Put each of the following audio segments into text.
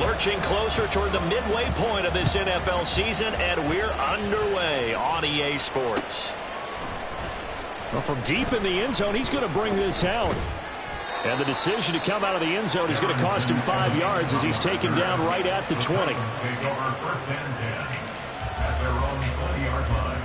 Lurching closer toward the midway point of this NFL season, and we're underway on EA Sports. Well, from deep in the end zone, he's going to bring this out. And the decision to come out of the end zone is going to cost him 5 yards as he's taken down right at the 20. Take over first and 10 at their own 20-yard line.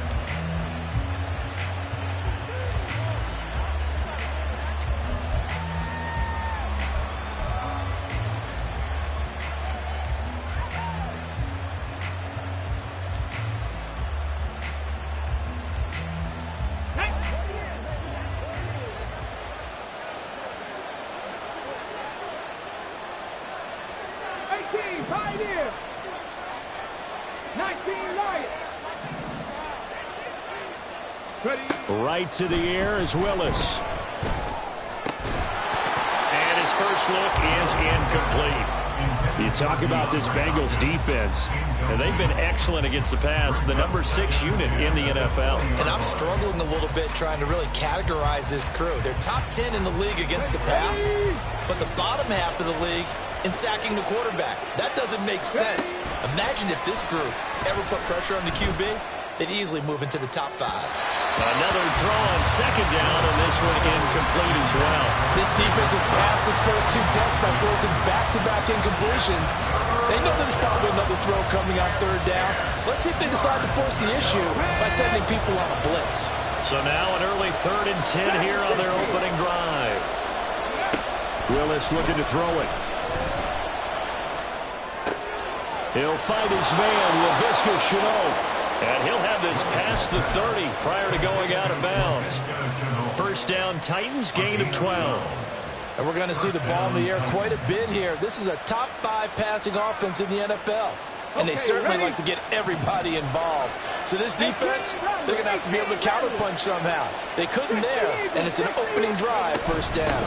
Right to the air is Willis. And his first look is incomplete. You talk about this Bengals defense, and they've been excellent against the pass, the number 6 unit in the NFL. And I'm struggling a little bit trying to really categorize this crew. They're top 10 in the league against the pass, but the bottom half of the league in sacking the quarterback. That doesn't make sense. Imagine if this group ever put pressure on the QB, they'd easily move into the top 5. Another throw on second down, and this one incomplete as well. This defense has passed its first 2 tests by forcing back-to-back incompletions. They know there's probably another throw coming on third down. Let's see if they decide to force the issue by sending people on a blitz. So now an early 3rd and 10 here on their opening drive. Willis looking to throw it. He'll fight his man, Laviska Shenault. And he'll have this past the 30 prior to going out of bounds. First down, Titans, gain of 12. And we're going to see the ball in the air quite a bit here. This is a top 5 passing offense in the NFL. And they certainly like to get everybody involved. So this defense, they're going to have to be able to counterpunch somehow. They couldn't there, and it's an opening drive, first down.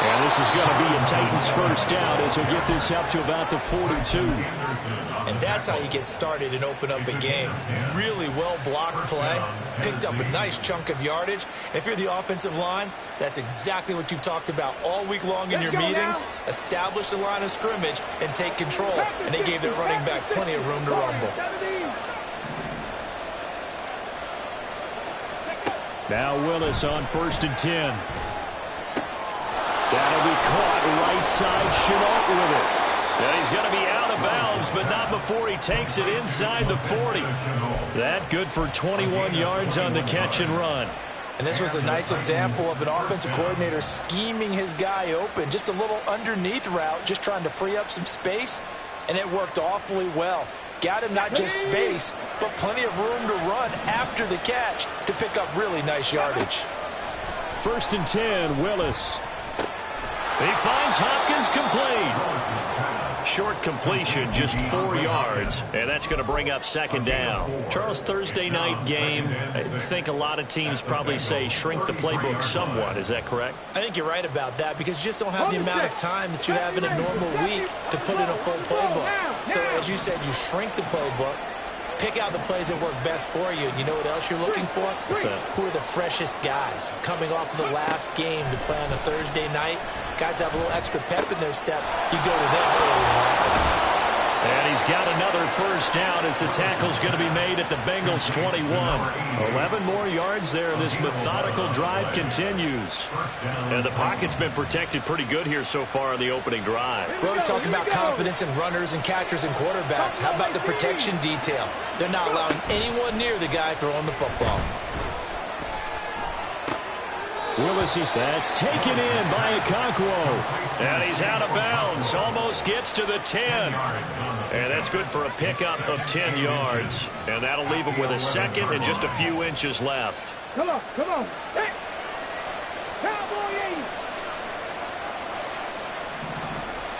And this is going to be a Titans first down as he'll get this up to about the 42. And that's how you get started and open up a game. Really well-blocked play. Picked up a nice chunk of yardage. And if you're the offensive line, that's exactly what you've talked about all week long in your meetings. Establish the line of scrimmage and take control. And they gave their running back plenty of room to rumble. Now Willis on 1st and 10. That'll be caught right side, Shenault with it. And he's going to be out of bounds, but not before he takes it inside the 40. That good for 21 yards on the catch and run. And this was a nice example of an offensive coordinator scheming his guy open. Just a little underneath route, just trying to free up some space, and it worked awfully well. Got him not just space, but plenty of room to run after the catch to pick up really nice yardage. 1st and 10, Willis. He finds Hopkins complete. Short completion, just 4 yards, and that's going to bring up second down. Charles, Thursday night game, I think a lot of teams probably say shrink the playbook somewhat. Is that correct? I think you're right about that because you just don't have the amount of time that you have in a normal week to put in a full playbook. So as you said, you shrink the playbook. Pick out the plays that work best for you. And you know what else you're looking for? What's that? Who are the freshest guys coming off of the last game to play on a Thursday night? Guys have a little extra pep in their step. You go to them early and often. And he's got another first down as the tackle's going to be made at the Bengals 21. 11 more yards there. This methodical drive continues. And the pocket's been protected pretty good here so far in the opening drive. We always talk about confidence in runners and catchers and quarterbacks. How about the protection detail? They're not allowing anyone near the guy throwing the football. Willis is that's taken in by Okonkwo. And he's out of bounds. Almost gets to the 10. And that's good for a pickup of 10 yards. And that'll leave him with a second and just a few inches left. Come on, come on. Hey! Cowboy 80!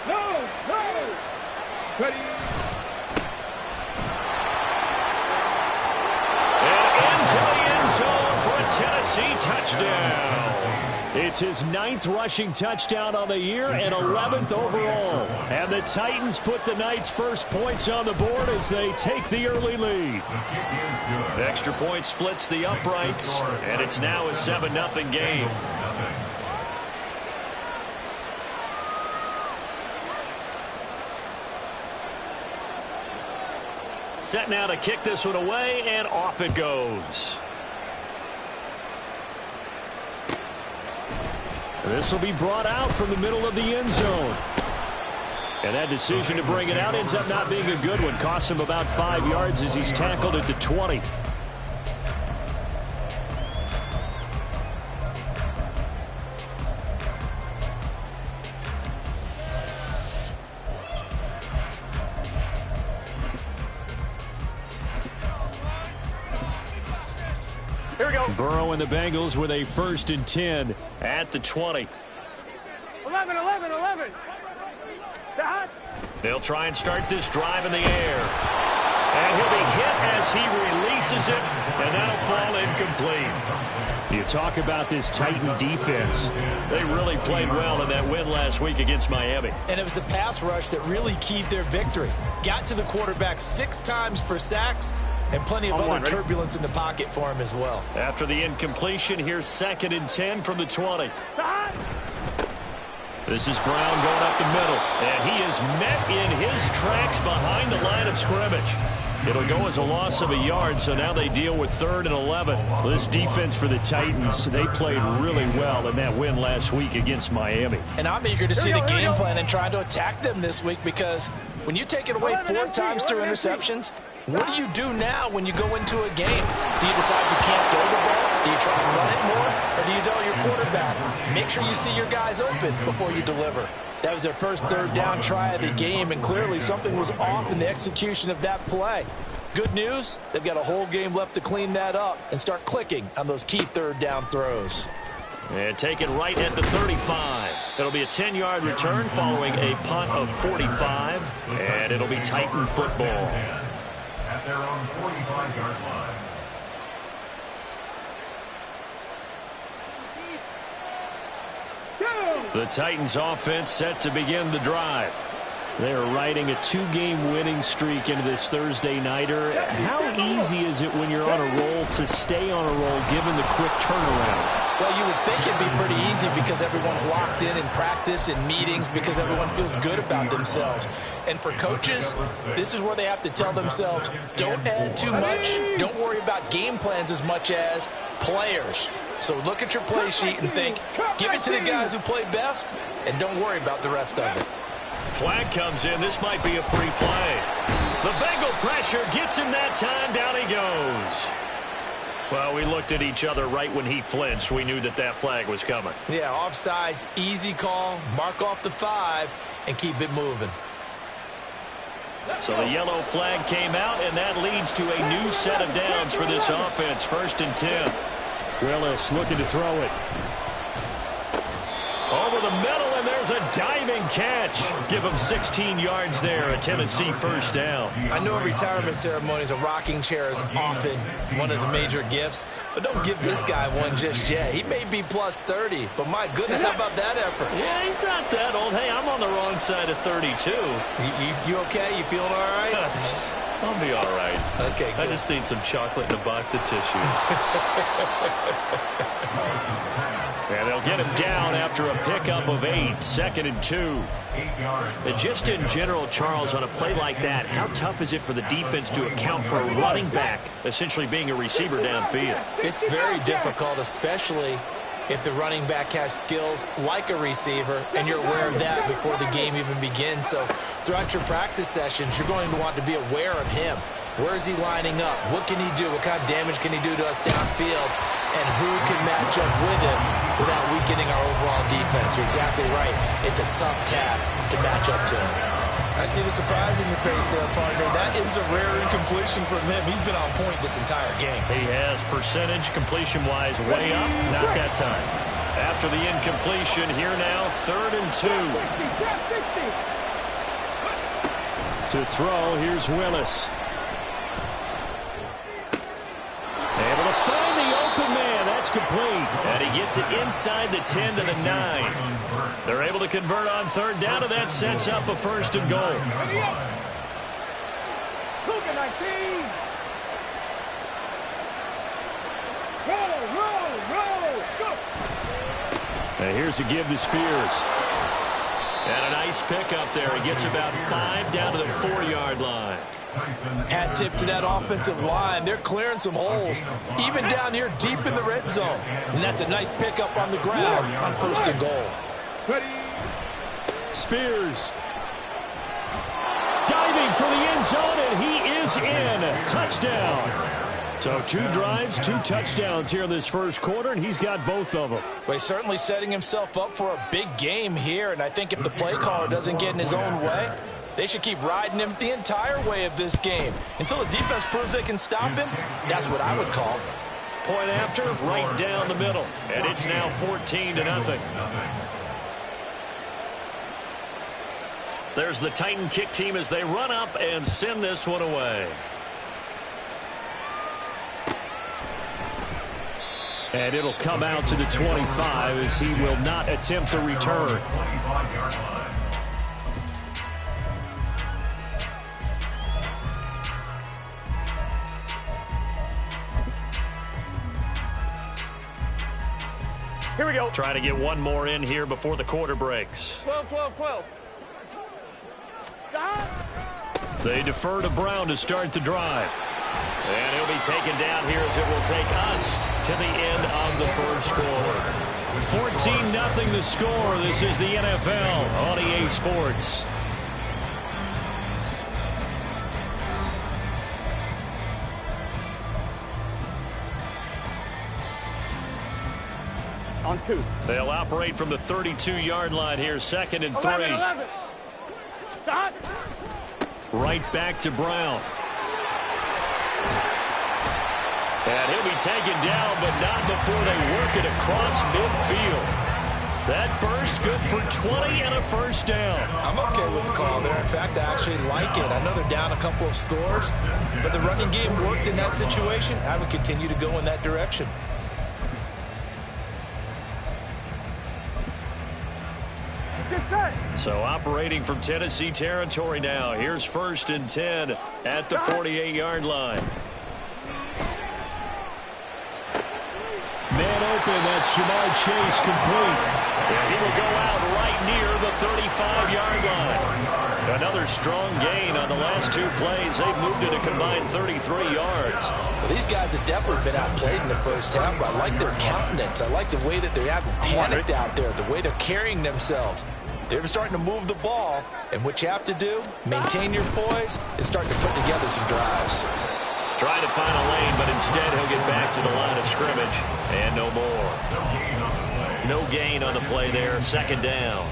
No, no! Ready? And into the end zone for a Tennessee touchdown. It's his 9th rushing touchdown on the year and 11th overall. And the Titans put the Knights' first points on the board as they take the early lead. The extra point splits the uprights, and it's now a 7-0 game. Set now to kick this one away, and off it goes. This will be brought out from the middle of the end zone. And that decision to bring it out ends up not being a good one. Costs him about 5 yards as he's tackled at the 20. Here we go. Burrow and the Bengals with a 1st and 10 at the 20. 11. They'll try and start this drive in the air. And he'll be hit as he releases it, and that'll fall incomplete. You talk about this Titan defense. They really played well in that win last week against Miami. And it was the pass rush that really keyed their victory. Got to the quarterback 6 times for sacks, and plenty of other turbulence in the pocket for him as well. After the incompletion, here's 2nd and 10 from the 20. This is Brown going up the middle, and he is met in his tracks behind the line of scrimmage. It'll go as a loss of a yard, so now they deal with 3rd and 11. This defense for the Titans, they played really well in that win last week against Miami. And I'm eager to see the game plan and try to attack them this week, because when you take it away 4 times through interceptions, what do you do now when you go into a game? Do you decide you can't throw the ball? Do you try and run it more? Or do you tell your quarterback, make sure you see your guys open before you deliver? That was their first 3rd down try of the game, and clearly something was off in the execution of that play. Good news, they've got a whole game left to clean that up and start clicking on those key 3rd down throws. And take it right at the 35. It'll be a 10-yard return following a punt of 45, and it'll be Titan football. At their own 45-yard line. The Titans offense set to begin the drive. They are riding a 2-game winning streak into this Thursday nighter. How easy is it when you're on a roll to stay on a roll given the quick turnaround? Well, you would think it'd be pretty easy because everyone's locked in practice and meetings, because everyone feels good about themselves. And for coaches, this is where they have to tell themselves, don't add too much. Don't worry about game plans as much as players. So look at your play sheet and think, give it to the guys who play best, and don't worry about the rest of it. Flag comes in. This might be a free play. The Bengal pressure gets him that time. Down he goes. Well, we looked at each other right when he flinched. We knew that that flag was coming. Yeah, offsides, easy call. Mark off the 5 and keep it moving. So the yellow flag came out, and that leads to a new set of downs for this offense. 1st and 10. Willis looking to throw it. Over the middle, and there's a diving catch. Give him 16 yards there, a Tennessee 1st down. I know at retirement ceremonies, a rocking chair is often one of the major gifts, but don't give this guy one just yet. He may be plus 30, but my goodness, how about that effort? Yeah, he's not that old. Hey, I'm on the wrong side of 32. You okay? You feeling all right? I'll be all right. Okay, good. I just need some chocolate and a box of tissues. And they'll get him down after a pickup of 8. 2nd and 2. And just in general, Charles, on a play like that, how tough is it for the defense to account for a running back essentially being a receiver downfield? It's very difficult, especially if the running back has skills like a receiver, and you're aware of that before the game even begins. So throughout your practice sessions, you're going to want to be aware of him. Where is he lining up? What can he do? What kind of damage can he do to us downfield? And who can match up with him without weakening our overall defense? You're exactly right. It's a tough task to match up to him. I see the surprise in your face there, partner. That is a rare incompletion from him. He's been on point this entire game. He has percentage completion-wise way up. Not that time. After the incompletion, here now, 3rd and 2. To throw, here's Willis. Able to find the open man. That's complete. And he gets it inside the 10 to the 9. They're able to convert on 3rd down, and that sets up a 1st and goal. Roll, go. And here's a give to Spears. And a nice pick up there. He gets about 5 down to the 4-yard line. Hat tip to that offensive line. They're clearing some holes, even down here deep in the red zone. And that's a nice pickup on the ground on 1st and goal. Spears diving for the end zone, and he is in. Touchdown. So 2 drives, 2 touchdowns here in this first quarter, and he's got both of them. Well, he's certainly setting himself up for a big game here, and I think if the play caller doesn't get in his own way, they should keep riding him the entire way of this game. Until the defense proves they can stop him, that's what I would call. Point after, right down the middle, and it's now 14-0. There's the Titan kick team as they run up and send this one away. And it'll come out to the 25 as he will not attempt a return. Here we go. Trying to get one more in here before the quarter breaks. 12, 12, 12. They defer to Brown to start the drive. And he'll be taken down here as it will take us to the end of the first quarter. 14-0 the score. This is the NFL on EA Sports. On 2. They'll operate from the 32-yard line here, 2nd and 3. 11. Stop. Right back to Brown. And he'll be taken down, but not before they work it across midfield. That burst good for 20 and a first down. I'm okay with the call there. In fact, I actually like it. I know they're down a couple of scores, but the running game worked in that situation. I would continue to go in that direction. So operating from Tennessee territory now. Here's 1st and 10 at the 48-yard line. Man open, that's Jamar Chase complete. And he will go out right near the 35-yard line. Another strong gain on the last 2 plays. They've moved it a combined 33 yards. Well, these guys have definitely been outplayed in the first half, but I like their countenance. I like the way that they haven't panicked out there, the way they're carrying themselves. They're starting to move the ball, and what you have to do, maintain your poise and start to put together some drives. Trying to find a lane, but instead he'll get back to the line of scrimmage. And no more. No gain on the play there. 2nd down.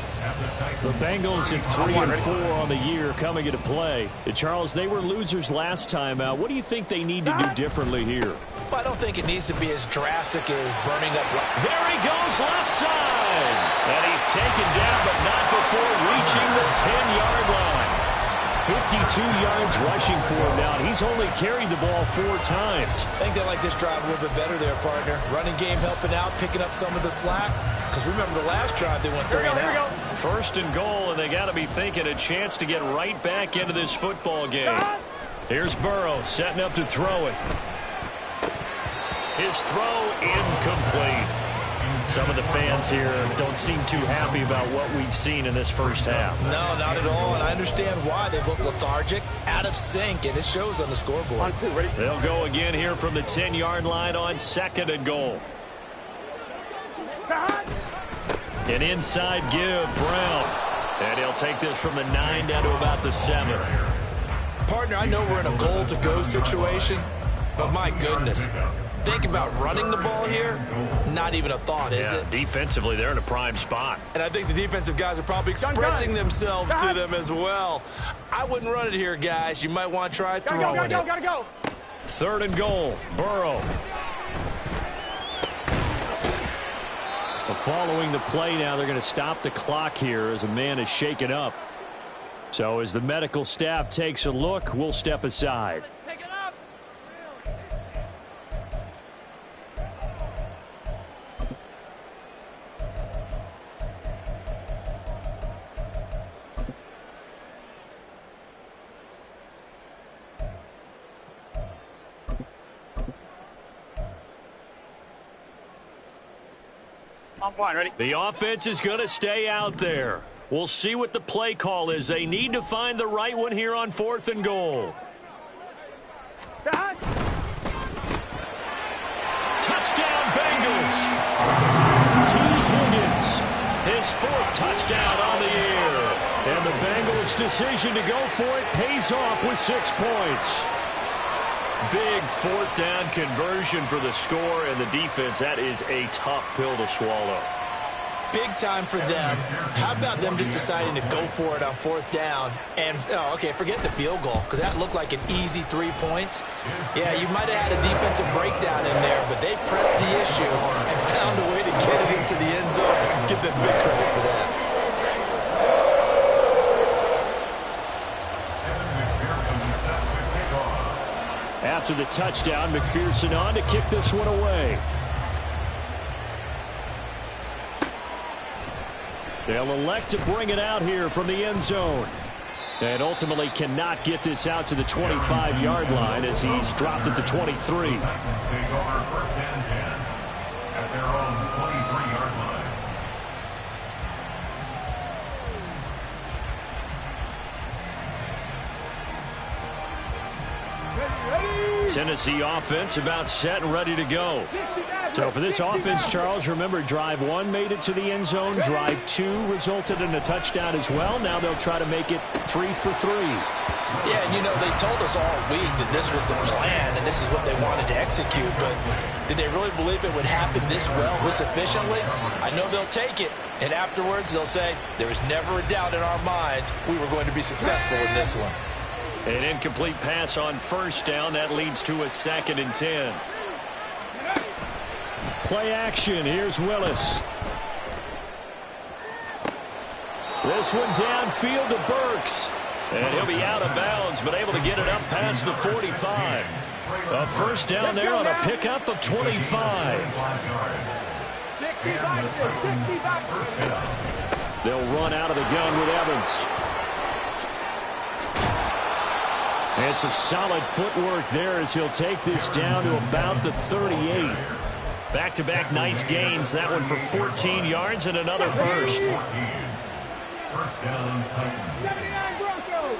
The Bengals at 3 and 4 on the year coming into play. Charles, they were losers last time out. What do you think they need to do differently here? Well, I don't think it needs to be as drastic as burning up. There he goes, left side. And he's taken down, but not before reaching the 10-yard line. 52 yards rushing for him now. He's only carried the ball 4 times. I think they like this drive a little bit better there, partner. Running game helping out, picking up some of the slack. Because remember the last drive, they went 3 and out. 1st and goal, and they got to be thinking a chance to get right back into this football game. Here's Burrow setting up to throw it. His throw incomplete. Some of the fans here don't seem too happy about what we've seen in this first half. No, not at all, and I understand why. They look lethargic, out of sync, and it shows on the scoreboard. On 2, ready? They'll go again here from the 10-yard line on 2nd and goal. An inside give, Brown. And he'll take this from the 9 down to about the 7. Partner, I know we're in a goal-to-go situation, but my goodness. Think about running the ball here. Not even a thought, is it? Defensively, they're in a prime spot. And I think the defensive guys are probably expressing themselves to them as well. I wouldn't run it here, guys. You might want to try throwing it. Gotta go. 3rd and goal, Burrow. Following the play now, they're going to stop the clock here as a man is shaken up. So as the medical staff takes a look, we'll step aside. I'm fine, ready? The offense is going to stay out there. We'll see what the play call is. They need to find the right one here on 4th and goal. Touchdown, Bengals. T. Higgins, his 4th touchdown on the year. And the Bengals' decision to go for it pays off with 6 points. Big 4th down conversion for the score, and the defense, that is a tough pill to swallow. Big time for them. How about them just deciding to go for it on 4th down? And, okay, forget the field goal, because that looked like an easy 3 points. Yeah, you might have had a defensive breakdown in there, but they pressed the issue and found a way to get it into the end zone. Give them big credit for that. After the touchdown, McPherson on to kick this one away. They'll elect to bring it out here from the end zone. And ultimately cannot get this out to the 25-yard line as he's dropped at the 23. Take over 1st and 10 at their own 23-yard line. Tennessee offense about set and ready to go. So for this offense, Charles, remember drive 1 made it to the end zone. Drive 2 resulted in a touchdown as well. Now they'll try to make it 3 for 3. Yeah, and you know, they told us all week that this was the plan and this is what they wanted to execute, but did they really believe it would happen this well, this efficiently? I know they'll take it, and afterwards they'll say, there was never a doubt in our minds we were going to be successful in this one. An incomplete pass on 1st down. That leads to a 2nd and 10. Play action. Here's Willis. This one downfield to Burks. And he'll be out of bounds, but able to get it up past the 45. A 1st down there on a pickup of 25. They'll run out of the gun with Evans. And some solid footwork there as he'll take this down to about the 38. Back-to-back nice gains. That one for 14 yards and another 1st. 1st down, Titans. 79 Broncos.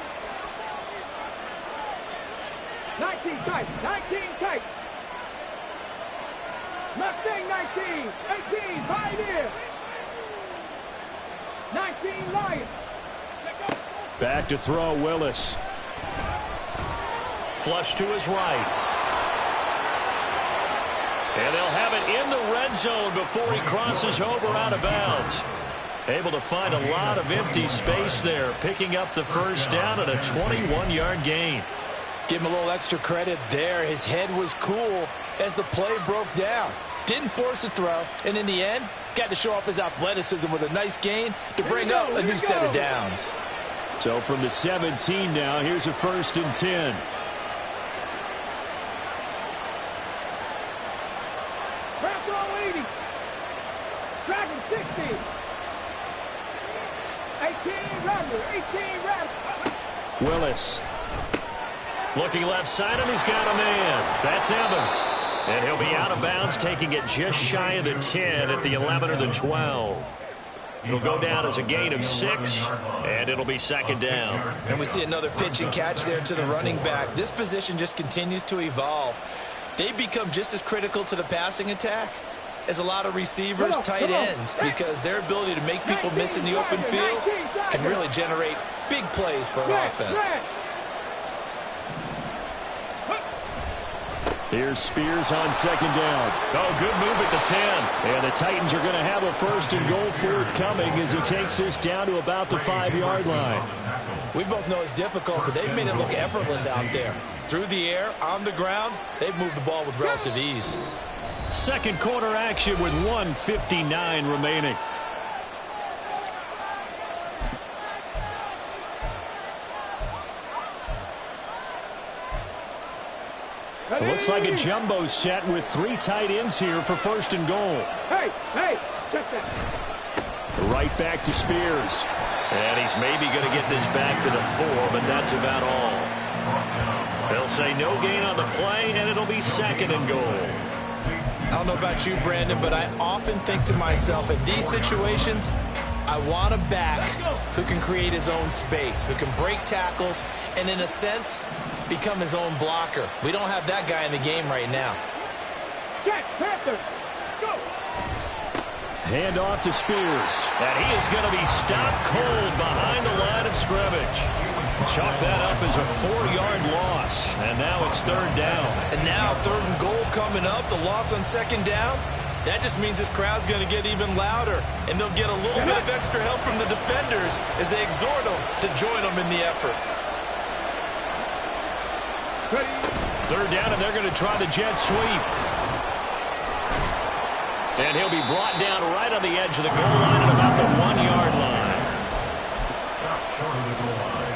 19 tight. 19 tight. Mustang 19. 18 Pioneer. 19 Lions. Back to throw, Willis. Flush to his right. And they'll have it in the red zone before he crosses over out of bounds. Able to find a lot of empty space there, picking up the 1st down and a 21-yard gain. Give him a little extra credit there. His head was cool as the play broke down. Didn't force a throw, and in the end, got to show off his athleticism with a nice gain to bring up a new set of downs. So from the 17 now, here's a 1st and 10. Dragon 60. 18 Rattler. 18 Rattler. Willis. Looking left side, and he's got a man. That's Evans. And he'll be out of bounds, taking it just shy of the 10 at the 11 or the 12. It'll go down as a gain of 6, and it'll be 2nd down. And we see another pitch and catch there to the running back. This position just continues to evolve. They become just as critical to the passing attack as a lot of receivers, tight ends, because their ability to make people miss in the open field can really generate big plays for an offense. Here's Spears on 2nd down. Oh, good move at the 10. And the Titans are going to have a 1st and goal forthcoming as he takes this down to about the 5-yard line. We both know it's difficult, but they've made it look effortless out there. Through the air, on the ground, they've moved the ball with relative ease. 2nd quarter action with 1:59 remaining. It looks like a jumbo set with 3 tight ends here for 1st and goal. Hey, check that. Right back to Spears. And he's maybe going to get this back to the 4, but that's about all. They'll say no gain on the play, and it'll be 2nd and goal. I don't know about you, Brandon, but I often think to myself, in these situations, I want a back who can create his own space, who can break tackles, and in a sense, become his own blocker. We don't have that guy in the game right now. Jack Panther, go! Hand off to Spears. And he is going to be stopped cold behind the line of scrimmage. Chalk that up as a 4-yard loss. And now it's 3rd down. And now 3rd and goal coming up. The loss on 2nd down. That just means this crowd's going to get even louder. And they'll get a little bit of extra help from the defenders as they exhort them to join them in the effort. 3rd down, and they're going to try the jet sweep. And he'll be brought down right on the edge of the goal line at about the 1-yard line. Stop short of the goal line.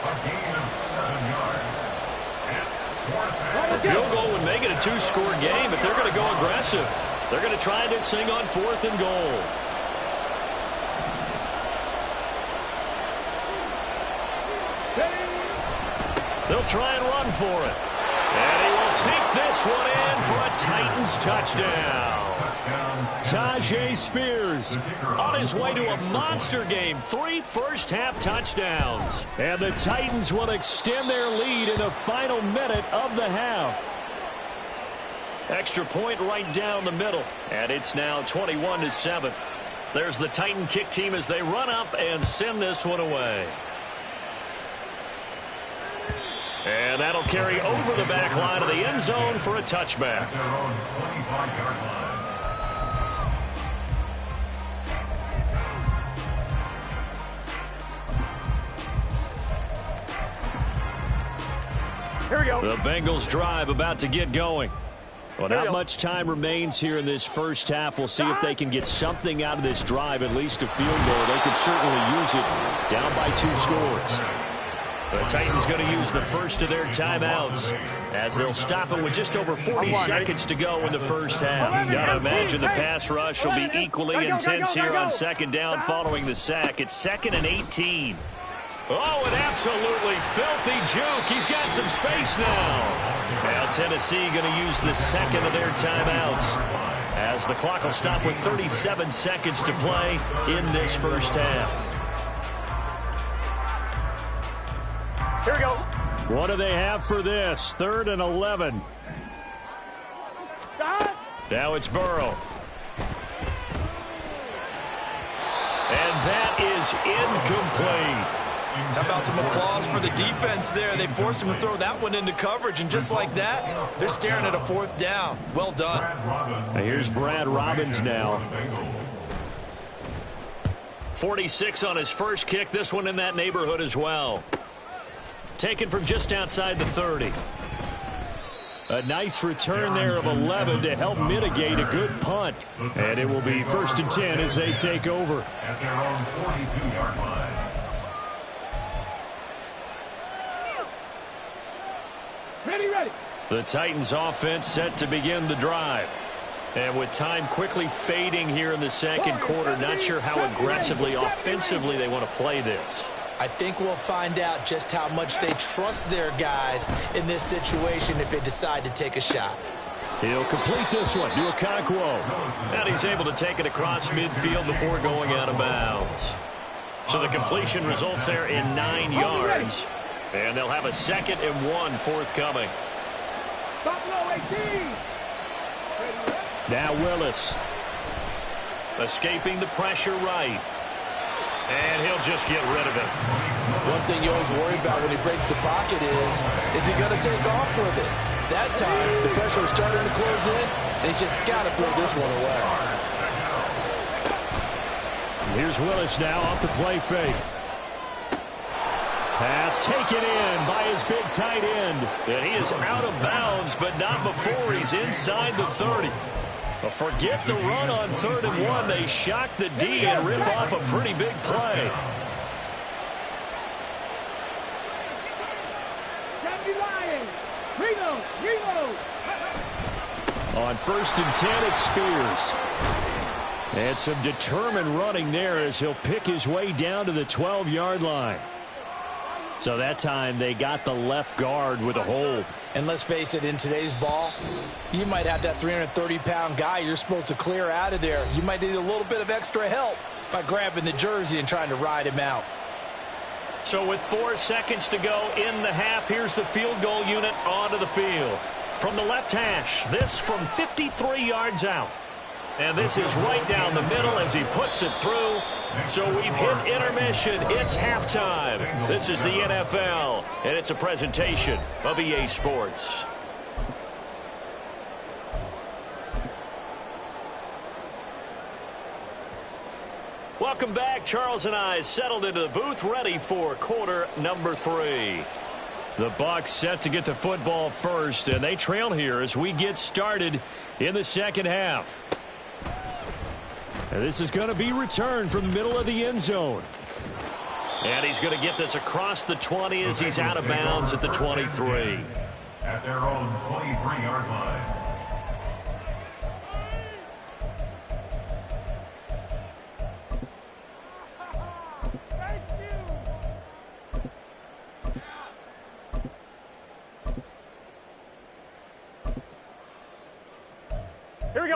A gain of 7 yards. It's 4th A field goal would make it a 2-score game, but they're going to go aggressive. They're going to try this thing on 4th and goal. They'll try and run for it. And he will take this one in for a Titans touchdown. Tajay Spears on his way to a monster game. 3 first-half touchdowns. And the Titans will extend their lead in the final minute of the half. Extra point right down the middle. And it's now 21-7. There's the Titan kick team as they run up and send this one away. And that'll carry over the back line of the end zone for a touchback. Their own 25-yard line. Here we go. The Bengals drive about to get going. Well, not much time remains here in this first half. We'll see if they can get something out of this drive, at least a field goal. They could certainly use it down by 2 scores. The Titans going to use the first of their timeouts as they'll stop it with just over 40 seconds to go in the first half. Got to imagine the pass rush will be equally intense here on 2nd down following the sack. It's 2nd and 18. Oh, an absolutely filthy juke. He's got some space now. Now Tennessee going to use the second of their timeouts as the clock will stop with 37 seconds to play in this first half. Here we go. What do they have for this? 3rd and 11. Now it's Burrow. And that is incomplete. How about some applause for the defense there? They forced him to throw that one into coverage, and just like that, they're staring at a 4th down. Well done. Now here's Brad Robbins now. 46 on his first kick. This one in that neighborhood as well. Taken from just outside the 30. A nice return there of 11 to help mitigate a good punt. And it will be 1st and 10 as they take over. At their own 42-yard line. Ready. The Titans offense set to begin the drive. And with time quickly fading here in the second quarter, not sure how aggressively, offensively they want to play this. I think we'll find out just how much they trust their guys in this situation if they decide to take a shot. He'll complete this one to Okonkwo. And he's able to take it across midfield before going out of bounds. So the completion results there in 9 yards. And they'll have a 2nd and 1 forthcoming. Buffalo 18. Now Willis. Escaping the pressure right. And he'll just get rid of it. One thing you always worry about when he breaks the pocket is he going to take off with it? That time, the pressure was starting to close in, and he's just got to throw this one away. Here's Willis now off the play fake. Pass taken in by his big tight end. And he is out of bounds, but not before he's inside the 30. But forget the run on 3rd and 1. They shock the D and rip off a pretty big play. On 1st and 10, it's Spears. And some determined running there as he'll pick his way down to the 12-yard line. So that time they got the left guard with a hold. And let's face it, in today's ball, you might have that 330-pound guy you're supposed to clear out of there. You might need a little bit of extra help by grabbing the jersey and trying to ride him out. So with 4 seconds to go in the half, here's the field goal unit onto the field. From the left hash, this from 53 yards out. And this is right down the middle as he puts it through. So we've hit intermission. It's halftime. This is the NFL, and it's a presentation of EA Sports. Welcome back. Charles and I settled into the booth, ready for quarter number 3. The Bucs set to get the football first, and they trail here as we get started in the second half. And this is going to be returned from the middle of the end zone. And he's going to get this across the 20 as he's out of bounds at the 23. At their own 23-yard line.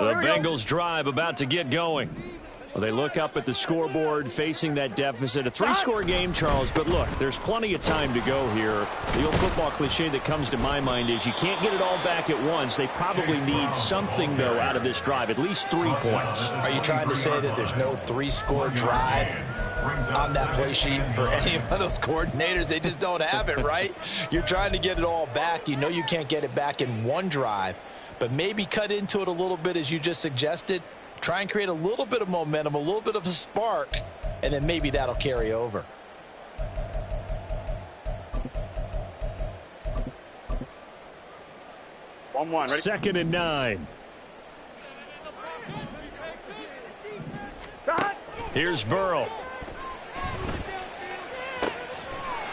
The Bengals drive about to get going. Well, they look up at the scoreboard facing that deficit. A 3-score game, Charles, but look, there's plenty of time to go here. The old football cliche that comes to my mind is you can't get it all back at once. They probably need something, though, out of this drive, at least 3 points. Are you trying to say that there's no 3-score drive on that play sheet for any of those coordinators? They just don't have it, right? You're trying to get it all back. You know you can't get it back in one drive. But maybe cut into it a little bit as you just suggested. Try and create a little bit of momentum, a little bit of a spark, and then maybe that'll carry over. Ready? 2nd and 9. Here's Burrow.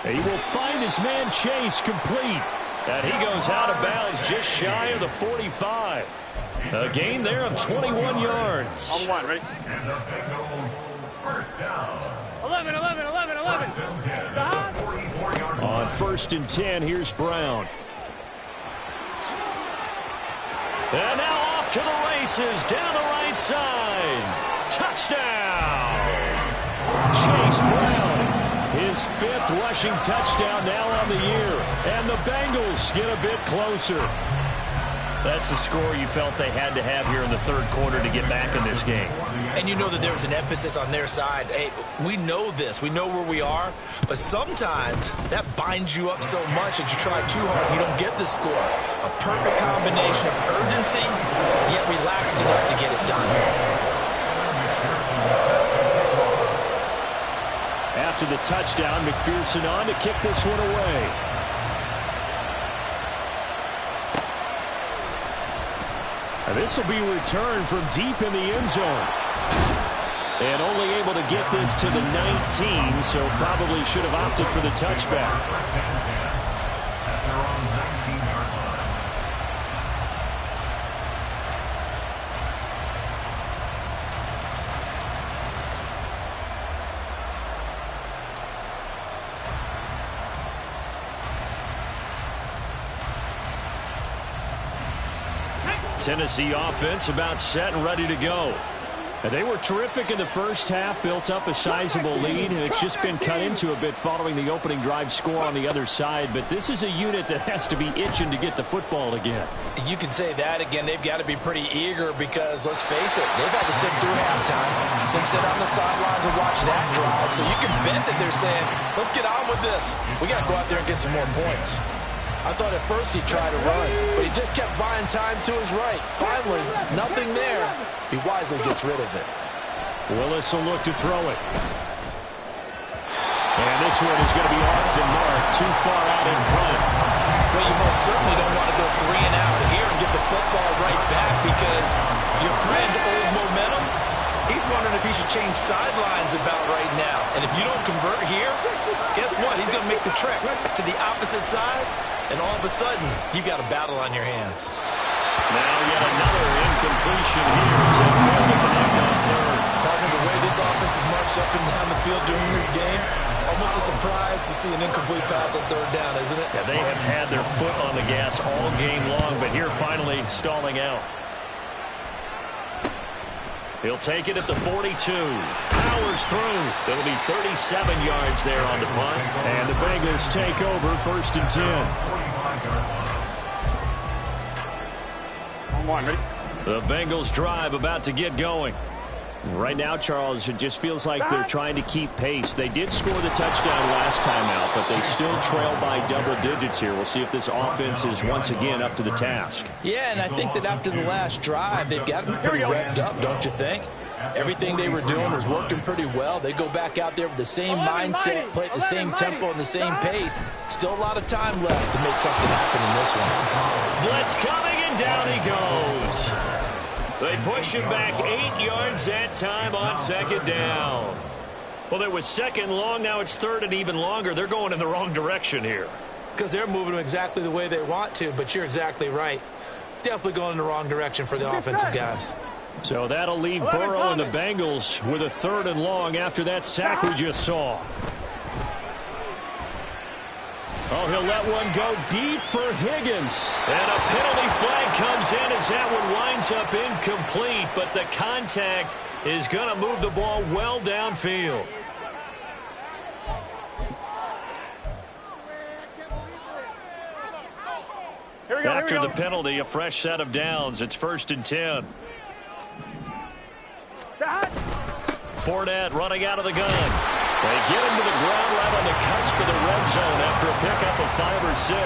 He will find his man Chase complete. And he goes out of bounds just shy of the 45. A gain there of 21 yards. On 1, ready? And the Bengals first down. 11. On 1st and 10, here's Brown. And now off to the races down the right side. Touchdown! Chase Brown. His 5th rushing touchdown now on the year. And the Bengals get a bit closer. That's a score you felt they had to have here in the 3rd quarter to get back in this game. And you know that there's an emphasis on their side. Hey, we know this. We know where we are. But sometimes that binds you up so much that you try too hard, you don't get the score. A perfect combination of urgency, yet relaxed enough to get it done. After the touchdown, McPherson on to kick this one away. And this will be returned from deep in the end zone. And only able to get this to the 19, so probably should have opted for the touchback. Tennessee offense about set and ready to go. And they were terrific in the first half, built up a sizable lead, and it's just been cut into a bit following the opening drive score on the other side. But this is a unit that has to be itching to get the football again. You can say that again. They've got to be pretty eager because, let's face it, they've had to sit through halftime. They sit on the sidelines and watch that drive. So you can bet that they're saying, let's get on with this. We got to go out there and get some more points. I thought at first he'd try to run, but he just kept buying time to his right. Finally, nothing there. He wisely gets rid of it. Willis will look to throw it. And this one is going to be off the mark, too far out in front. Well, you most certainly don't want to go 3 and out here and get the football right back because your friend, Old Momentum, he's wondering if he should change sidelines about right now. And if you don't convert here, guess what? He's going to make the trek to the opposite side. And all of a sudden, you've got a battle on your hands. Now yet another incompletion here as they fail to connect on 3rd. Partner, the way this offense is marched march up and down the field during this game. It's almost a surprise to see an incomplete pass on third down, isn't it? Yeah, they have had their foot on the gas all game long, but here finally stalling out. He'll take it at the 42. Powers through. It'll be 37 yards there on the punt. And the Bengals take over 1st and 10. On one, ready? The Bengals drive about to get going. Right now, Charles, it just feels like they're trying to keep pace. They did score the touchdown last time out, but they still trail by double digits here. We'll see if this offense is once again up to the task. Yeah, and I think that after the last drive, they've got them pretty revved up, don't you think? Everything they were doing was working pretty well. They go back out there with the same mindset, play at the same tempo and the same pace. Still a lot of time left to make something happen in this one. Blitz coming, and down he goes. They push him back 8 yards that time on 2nd down. Well, it was 2nd long. Now it's 3rd and even longer. They're going in the wrong direction here. Because they're moving them exactly the way they want to, but you're exactly right. Definitely going in the wrong direction for the offensive guys. So that'll leave Burrow and the Bengals with a 3rd and long after that sack we just saw. Oh, he'll let one go deep for Higgins. And a penalty flag comes in as that one winds up incomplete, but the contact is going to move the ball well downfield. After the penalty, a fresh set of downs. It's 1st and 10. Fournette running out of the gun. They get him to the ground right on the cusp of the red zone after a pickup of 5 or 6.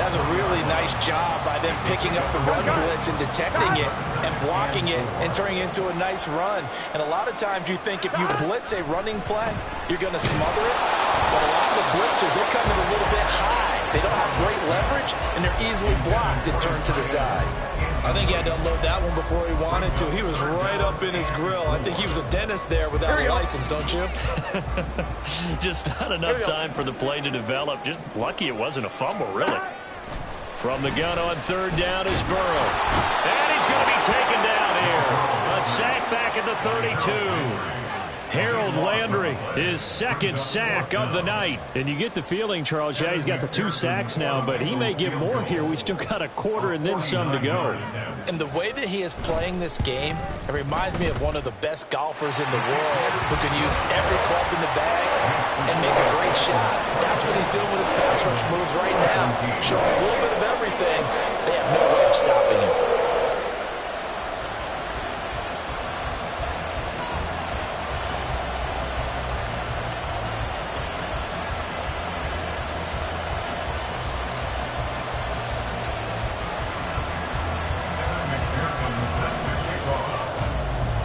That's a really nice job by them picking up the run blitz and detecting it and blocking it and turning it into a nice run. And a lot of times you think if you blitz a running play, you're going to smother it. But a lot of the blitzers, they come in a little bit high. They don't have great leverage, and they're easily blocked and turned to the side. I think he had to unload that one before he wanted to. He was right up in his grill. I think he was a dentist there without a license, don't you? Just not enough time for the play to develop. Just lucky it wasn't a fumble, really. From the gun on 3rd down is Burrow. And he's going to be taken down here. A sack back at the 32. Harold Landry, his 2nd sack of the night. And you get the feeling, Charles, yeah, he's got the 2 sacks now, but he may get more here. We still got a quarter and then some to go. And the way that he is playing this game, it reminds me of one of the best golfers in the world who can use every club in the bag and make a great shot. That's what he's doing with his pass rush moves right now. Showing a little bit of everything. They have no way of stopping him.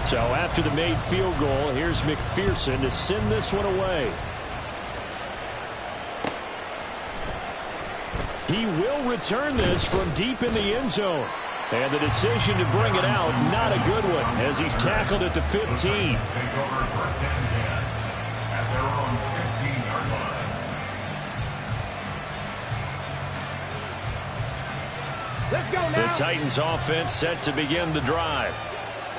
So after the made field goal, here's McPherson to send this one away. He will return this from deep in the end zone. And the decision to bring it out, not a good one, as he's tackled at the 15. Take over 1st and 10 at their own 15-yard line. Let's go now. The Titans offense set to begin the drive.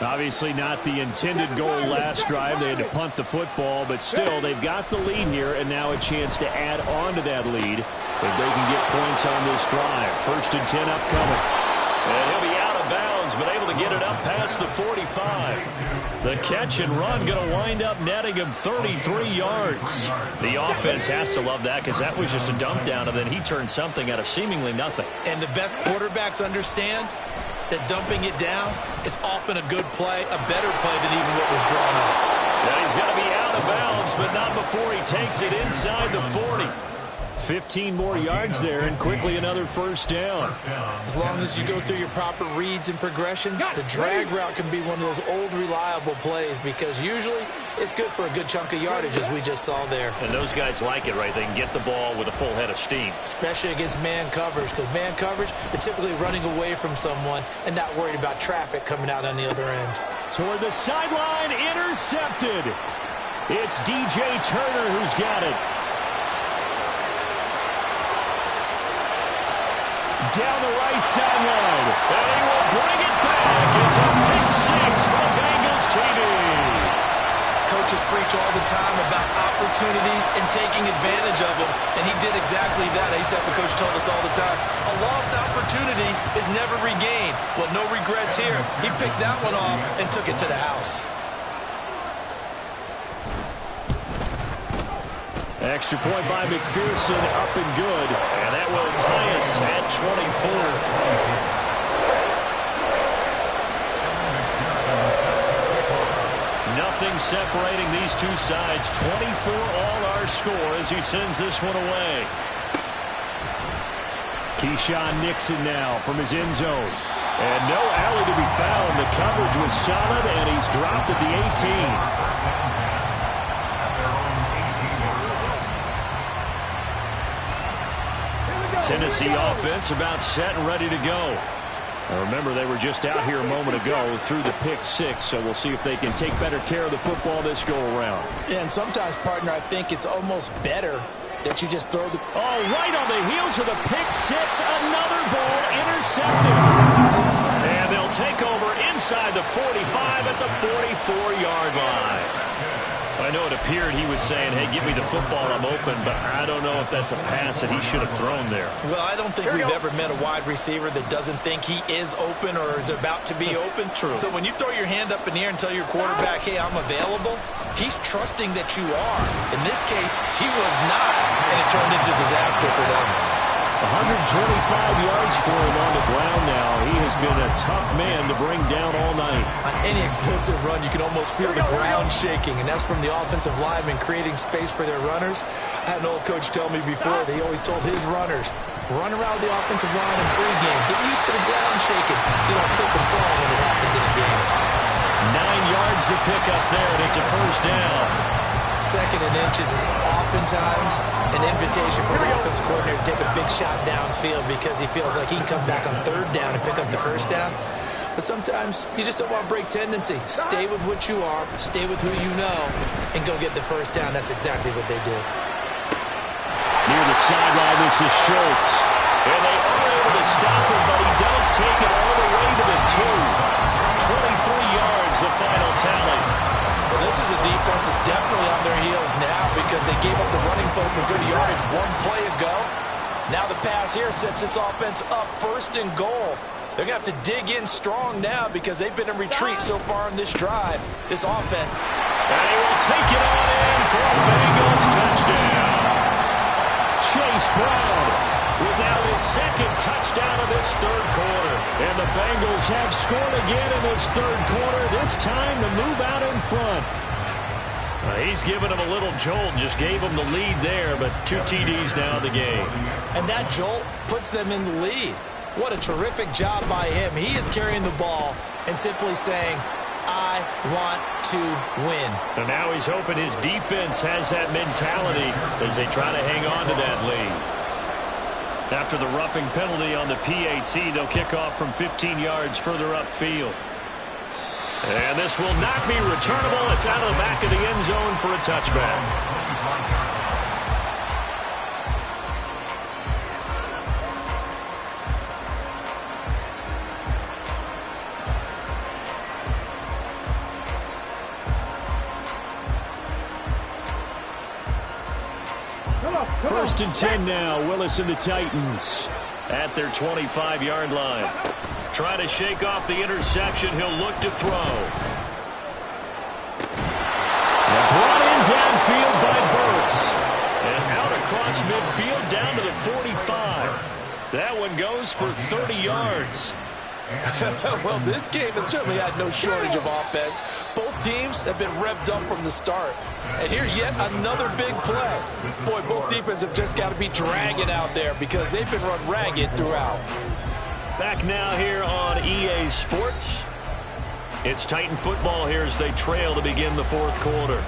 Obviously not the intended goal last drive. They had to punt the football, but still they've got the lead here and now a chance to add on to that lead if they can get points on this drive. 1st and 10 upcoming. And he'll be out of bounds, but able to get it up past the 45. The catch and run going to wind up netting him 33 yards. The offense has to love that because that was just a dump down, and then he turned something out of seemingly nothing. And the best quarterbacks understand that dumping it down is often a good play, a better play than even what was drawn up. Yeah, he's going to be out of bounds, but not before he takes it inside the 40. 15 more yards there, and quickly another 1st down. As long as you go through your proper reads and progressions, the drag route can be one of those old reliable plays because usually it's good for a good chunk of yardage, as we just saw there. And those guys like it, right? They can get the ball with a full head of steam. Especially against man coverage, because man coverage, they're typically running away from someone and not worried about traffic coming out on the other end. Toward the sideline, intercepted. It's DJ Turner who's got it. Down the right sideline. And he will bring it back. It's a pick 6 from Bengals TV. Coach coaches preach all the time about opportunities and taking advantage of them, and he did exactly that. I used to have a coach told us all the time, a lost opportunity is never regained. Well, no regrets here. He picked that one off and took it to the house. Extra point by McPherson, up and good. And that will tie us at 24. Nothing separating these two sides. 24 all our score as he sends this one away. Keyshawn Nixon now from his end zone. And no alley to be found. The coverage was solid, and he's dropped at the 18. Tennessee offense about set and ready to go. Now remember, they were just out here a moment ago through the pick six, so we'll see if they can take better care of the football this go-around. Yeah, and sometimes, partner, I think it's almost better that you just throw the... Oh, right on the heels of the pick six, another ball intercepted. And they'll take over inside the 45 at the 44-yard line. I know it appeared he was saying, hey, give me the football, I'm open, but I don't know if that's a pass that he should have thrown there. Well, I don't think we've ever met a wide receiver that doesn't think he is open or is about to be open. True. So when you throw your hand up in the air and tell your quarterback, hey, I'm available, he's trusting that you are. In this case, he was not, and it turned into disaster for them. 125 yards for him on the ground now. He has been a tough man to bring down all night. On any explosive run, you can almost feel the ground shaking, and that's from the offensive linemen creating space for their runners. I had an old coach tell me before, they always told his runners, run around the offensive line in pregame. Get used to the ground shaking so you don't slip and fall when it happens in a game. 9 yards to pick up there, and it's a first down. Second and inches is oftentimes an invitation for an offense coordinator to take a big shot downfield because he feels like he can come back on third down and pick up the first down. But sometimes you just don't want to break tendency. Stay with what you are, stay with who you know, and go get the first down. That's exactly what they did. Near the sideline, this is Schultz. And they are able to stop him, but he does take it all the way to the 2. 23 yards, the final tally. Well, this is a defense that's definitely on their heels now because they gave up the running play for good yardage one play ago. Now the pass here sets this offense up first and goal. They're going to have to dig in strong now because they've been in retreat so far in this drive, this offense. And he will take it on in for a Bengals touchdown. Chase Brown with now his second touchdown of this third quarter. And the Bengals have scored again in this third quarter, this time to move out in front. He's given him a little jolt, just gave him the lead there, but 2 TDs now in the game. And that jolt puts them in the lead. What a terrific job by him. He is carrying the ball and simply saying, I want to win. And now he's hoping his defense has that mentality as they try to hang on to that lead. After the roughing penalty on the PAT, they'll kick off from 15 yards further upfield. And this will not be returnable. It's out of the back of the end zone for a touchback. First and 10 now. Willis and the Titans at their 25-yard line. Trying to shake off the interception. He'll look to throw. And brought in downfield by Burks. And out across midfield down to the 45. That one goes for 30 yards. Well, this game has certainly had no shortage of offense. Both teams have been revved up from the start. And here's yet another big play. Boy, both defenses have just got to be dragging out there because they've been run ragged throughout. Back now here on EA Sports. It's Titan football here as they trail to begin the fourth quarter.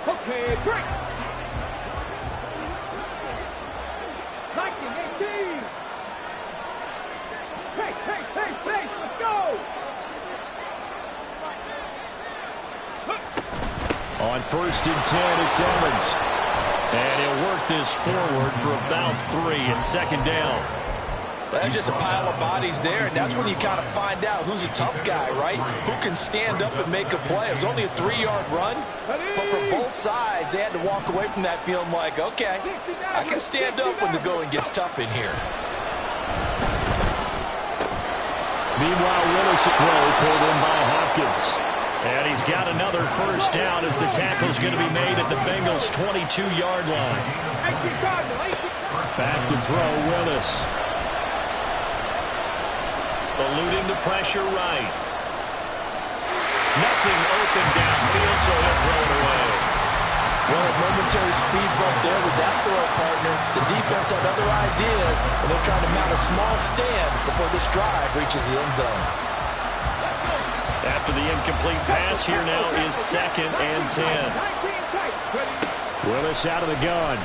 Okay, break. 19-18. Pace, let's go. On first and 10, it's Evans. And he'll work this forward for about 3 and second down. That's just a pile of bodies there, and that's when you kind of find out who's a tough guy, right? Who can stand up and make a play. It was only a 3-yard run, but for both sides, they had to walk away from that feeling like, okay, I can stand up when the going gets tough in here. Meanwhile, Willis' throw pulled in by Hopkins. And he's got another first down as the tackle's going to be made at the Bengals' 22-yard line. Back to throw, Willis. Eluding the pressure right. Nothing open downfield, so he'll throw it away. Well, a momentary speed bump there with that throw, partner. The defense had other ideas, and they're trying to mount a small stand before this drive reaches the end zone. After the incomplete pass, here now is 2nd and 10. Willis out of the gun.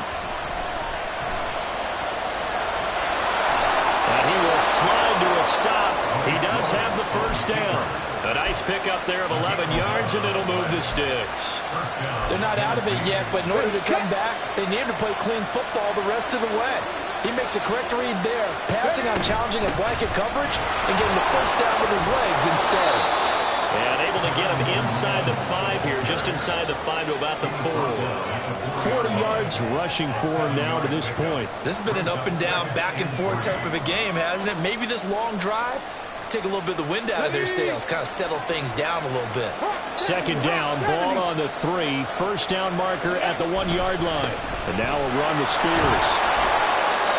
And he will slide to a stop. He does have the first down. A nice pickup there of 11 yards, and it'll move the sticks. They're not out of it yet, but in order to come back, they need to play clean football the rest of the way. He makes a correct read there, passing on challenging a blanket coverage and getting the first down with his legs instead. And able to get him inside the 5 here, just inside the 5 to about the 4. 40 yards rushing for him now to this point. This has been an up and down, back and forth type of a game, hasn't it? Maybe this long drive take a little bit of the wind out of their sails, kind of settle things down a little bit. 2nd down, ball on the 3. First down marker at the 1-yard line. And now a run with Spears.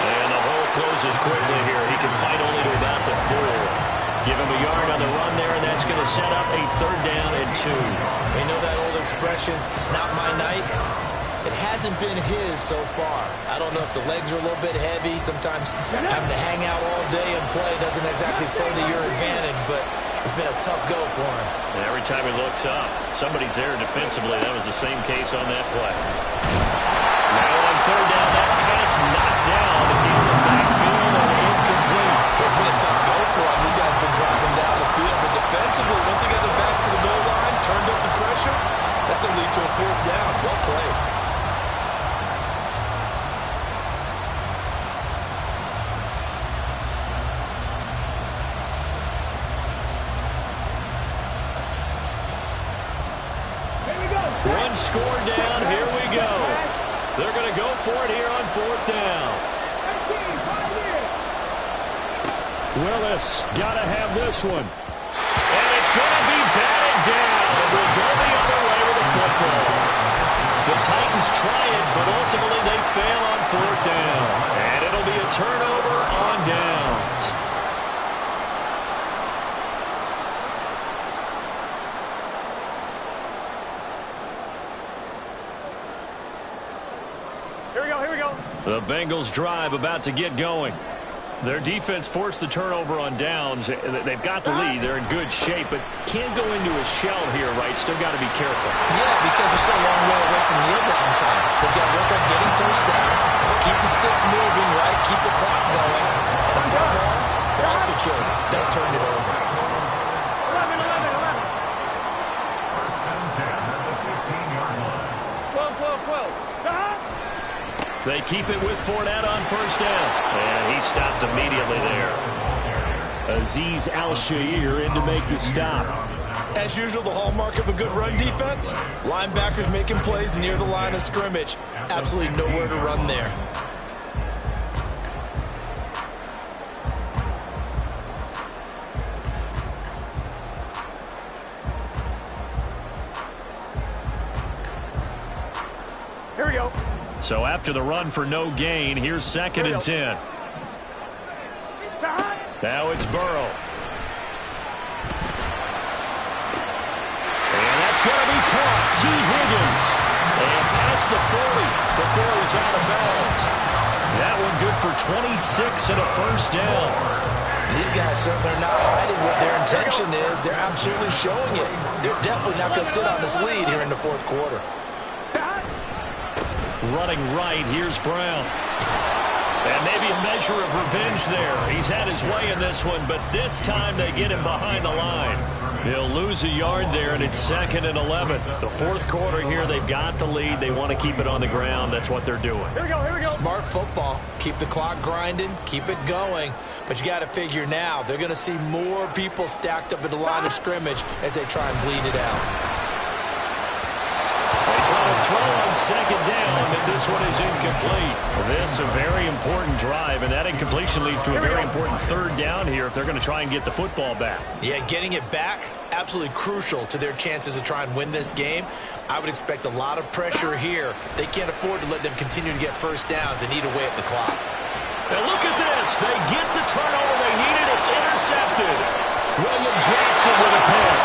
And the hole closes quickly here. He can fight only to about the 4. Give him a yard on the run there, and that's going to set up a 3rd down and 2. You know that old expression, it's not my night? It hasn't been his so far. I don't know if the legs are a little bit heavy. Sometimes having to hang out all day and play doesn't exactly play to your advantage, but it's been a tough go for him. And every time he looks up, somebody's there defensively. That was the same case on that play. Now on 3rd down, that pass knocked down in the backfield and incomplete. It's been a tough go for him. These guys have been driving down the field, but defensively, once they got their backs to the goal line, turned up the pressure, that's going to lead to a 4th down. Well played. One score down, here we go. They're going to go for it here on 4th down. Willis, got to have this one. And it's going to be batted down. And we'll go the other way with the football. The Titans try it, but ultimately they fail on 4th down. And it'll be a turnover on downs. Here we go. The Bengals drive about to get going. Their defense forced the turnover on downs. They've got the lead. They're in good shape, but can't go into a shell here, right? Still got to be careful. Yeah, because they're still a long way away from kneel down time. So they've got to work on getting first downs, keep the sticks moving, right? Keep the clock going. And above all, ball security. Don't turn it over. 11. First and 10 at the 15-yard line. 12. They keep it with Fournette on first down. And he stopped immediately there. Azeez Al-Shaair in to make the stop. As usual, the hallmark of a good run defense, linebackers making plays near the line of scrimmage. Absolutely nowhere to run there. Here we go. So after the run for no gain, here's 2nd and 10. Now it's Burrow. And that's going to be caught. T. Higgins. And past the 40 before he's out of bounds. That one good for 26 and a first down. These guys certainly are not hiding what their intention is. They're absolutely showing it. They're definitely not going to sit on this lead here in the 4th quarter. Running right, here's Brown. And maybe a measure of revenge there. He's had his way in this one, but this time they get him behind the line. He'll lose a yard there, and it's 2nd and 11. The fourth quarter here, they've got the lead. They want to keep it on the ground. That's what they're doing. Here we go. Smart football. Keep the clock grinding. Keep it going. But you got to figure now, they're going to see more people stacked up at the line of scrimmage as they try and bleed it out. They try to throw on 2nd down, but this one is incomplete. This a very important drive, and that incompletion leads to a very important 3rd down here if they're going to try and get the football back. Yeah, getting it back, absolutely crucial to their chances to try and win this game. I would expect a lot of pressure here. They can't afford to let them continue to get first downs and eat away at the clock. And look at this. They get the turnover they needed. It's intercepted. William Jackson with a pick.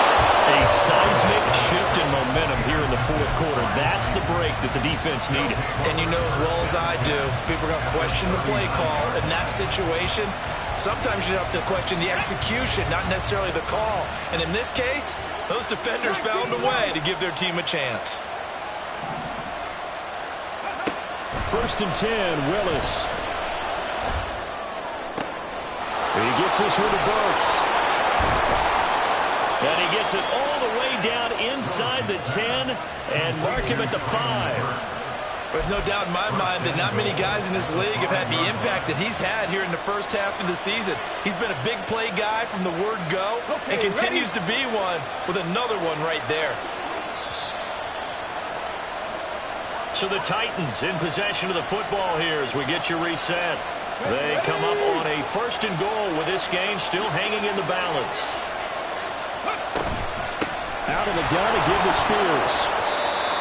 A seismic shift in momentum here in the fourth quarter. That's the break that the defense needed. And you know as well as I do, people are going to question the play call in that situation. Sometimes you have to question the execution, not necessarily the call. And in this case, those defenders found a way to give their team a chance. 1st and 10, Willis. He gets this one to Burks. And he gets it all the way down inside the 10 and mark him at the 5. There's no doubt in my mind that not many guys in this league have had the impact that he's had here in the first half of the season. He's been a big play guy from the word go and continues to be one with another one right there. So the Titans in possession of the football here as we get you reset. They come up on a 1st and goal with this game still hanging in the balance. Out of the gun to give to Spears.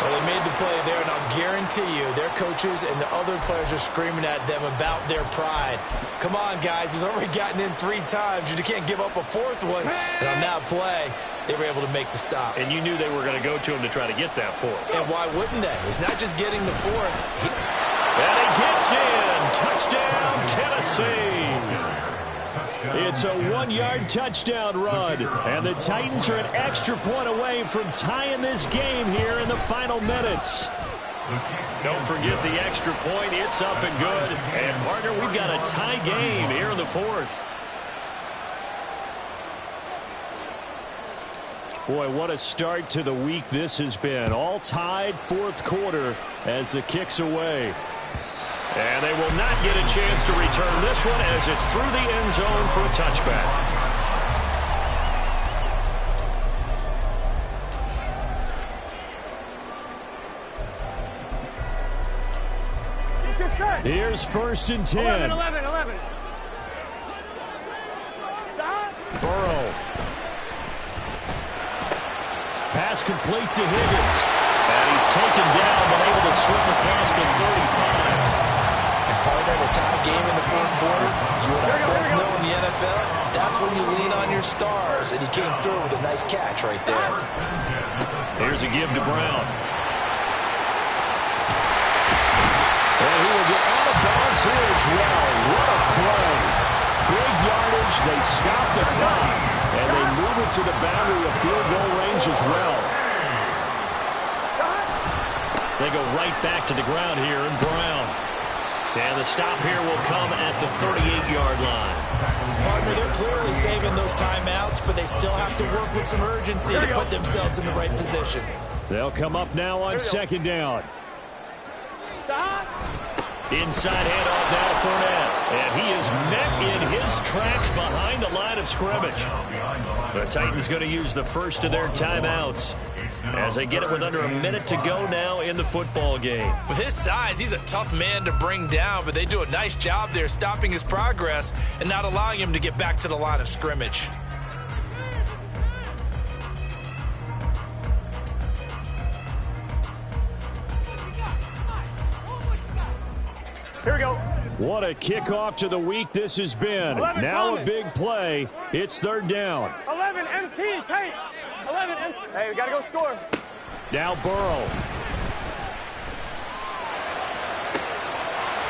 Well, they made the play there, and I'll guarantee you their coaches and the other players are screaming at them about their pride. Come on, guys. He's already gotten in 3 times. You can't give up a 4th one. And on that play, they were able to make the stop. And you knew they were going to go to him to try to get that 4th. And why wouldn't they? It's not just getting the 4th. And he gets in. Touchdown, Tennessee. It's a 1-yard touchdown run. And the Titans are an extra point away from tying this game here in the final minutes. Don't forget the extra point. It's up and good. And, partner, we've got a tie game here in the 4th. Boy, what a start to the week this has been. All tied 4th quarter as the kick's away. And they will not get a chance to return this one as it's through the end zone for a touchback. Here's 1st and 10. 11. Burrow. Pass complete to Higgins. And he's taken down but able to slip across the 35. Partner, a tie game in the 4th quarter. You and I both know in the NFL, that's when you lean on your stars, and he came through with a nice catch right there. Here's a give to Brown. And he will get out of bounds here as well. What a play. Big yardage. They stop the clock, and they move it to the boundary of field goal range as well. They go right back to the ground here, and Brown. And the stop here will come at the 38-yard line. Partner, they're clearly saving those timeouts, but they still have to work with some urgency to put themselves in the right position. They'll come up now on 2nd down. Inside handoff now, Fournette. And he is met in his tracks behind the line of scrimmage. The Titans going to use the first of their timeouts as they get it with under a minute to go now in the football game. With his size, he's a tough man to bring down, but they do a nice job there stopping his progress and not allowing him to get back to the line of scrimmage. Here we go. What a kickoff to the week this has been. 11, now Thomas. a big play. It's 3rd down. 11 MT, Tate. 11 MT. Hey, we got to go score. Now Burrow.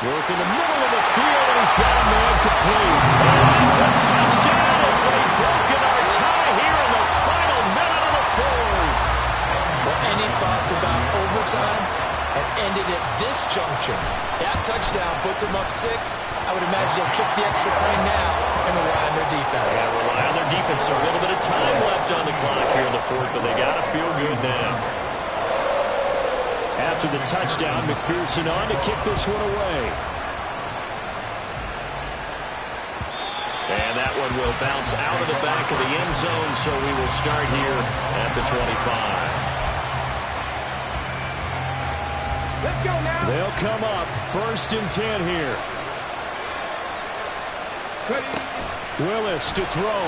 Work in the middle of the field, and he's got a man complete. And it's a touchdown as they've broken our tie here in the final minute of the 4th. Well, any thoughts about overtime have ended at this juncture? That touchdown put puts them up 6. I would imagine they'll kick the extra point now and rely on their defense. Yeah, rely on their defense. So a little bit of time left on the clock here in the fourth, but they got to feel good now. After the touchdown, McPherson on to kick this one away. And that one will bounce out of the back of the end zone, so we will start here at the 25. Let's go now. They'll come up 1st and 10 here. Willis to throw.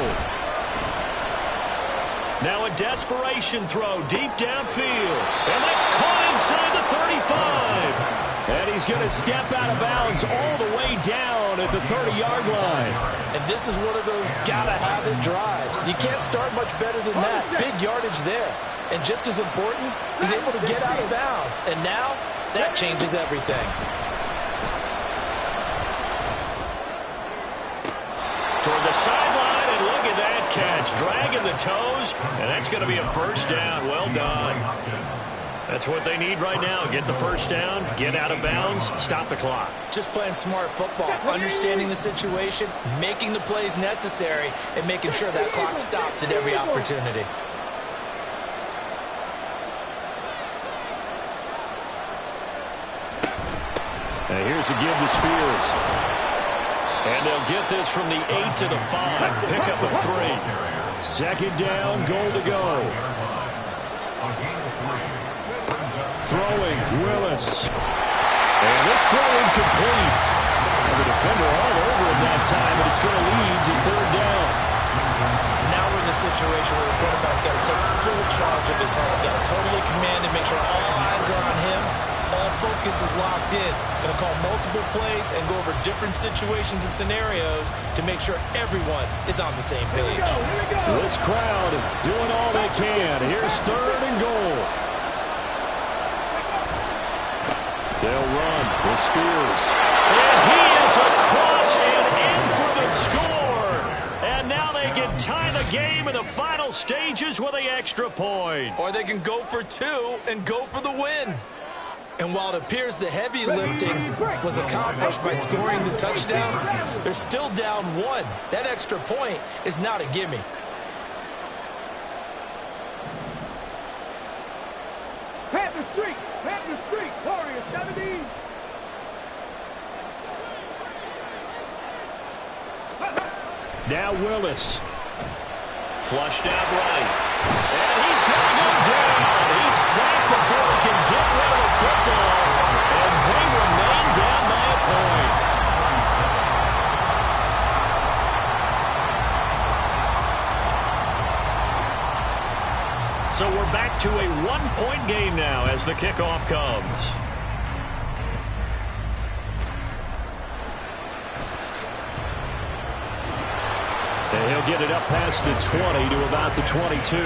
Now a desperation throw deep downfield. And that's caught inside the 35. And he's going to step out of bounds all the way down at the 30-yard line. And this is one of those gotta-have-it drives. You can't start much better than that. Big yardage there. And just as important, he's able to get out of bounds. And now, that changes everything. Toward the sideline, and look at that catch. Dragging the toes, and that's going to be a first down. Well done. That's what they need right now. Get the first down, get out of bounds, stop the clock. Just playing smart football, understanding the situation, making the plays necessary, and making sure that clock stops at every opportunity. And here's a give to Spears. And they'll get this from the 8 to the 5. Pick up a 3. Second down, goal to go. Throwing, Willis. And this throw incomplete. And the defender all over him that time, but it's going to lead to 3rd down. Now we're in the situation where the quarterback's got to take full charge of his head. Got to totally command and make sure all eyes are on him. All focus is locked in. Going to call multiple plays and go over different situations and scenarios to make sure everyone is on the same page. This crowd doing all they can. Here's 3rd and goal. They'll run with Spears. And he is across and in for the score. And now they can tie the game in the final stages with the extra point. Or they can go for 2 and go for the win. And while it appears the heavy lifting was accomplished by scoring the touchdown, they're still down 1. That extra point is not a gimme. Panther Street, Warriors 17. Now Willis. Flushed out right. And he's going to go down. He's sacked before he can get rid of the football. And they remain down by a point. So we're back to a 1-point game now as the kickoff comes. And he'll get it up past the 20 to about the 22.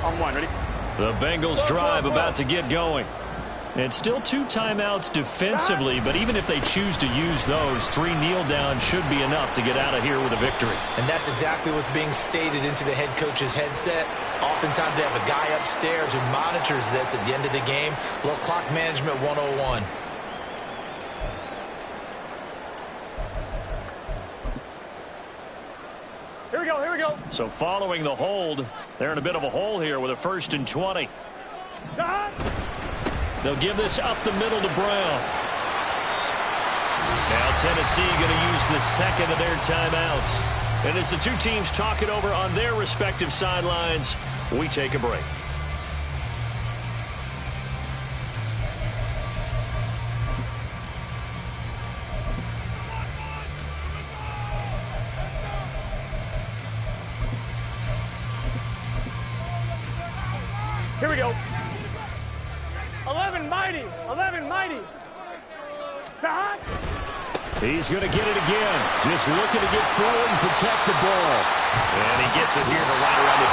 On 1, ready? The Bengals drive about to get going. And still 2 timeouts defensively, but even if they choose to use those, 3 kneel downs should be enough to get out of here with a victory. And that's exactly what's being stated into the head coach's headset. Oftentimes they have a guy upstairs who monitors this at the end of the game. A little clock management 101. Here we go. So following the hold, they're in a bit of a hole here with a 1st and 20. They'll give this up the middle to Brown. Now Tennessee going to use the second of their timeouts. And as the 2 teams talk it over on their respective sidelines, we take a break. Here we go. 11 mighty. Sahad. He's going to get it again. Just looking to get forward and protect the ball. And he gets it here to right around the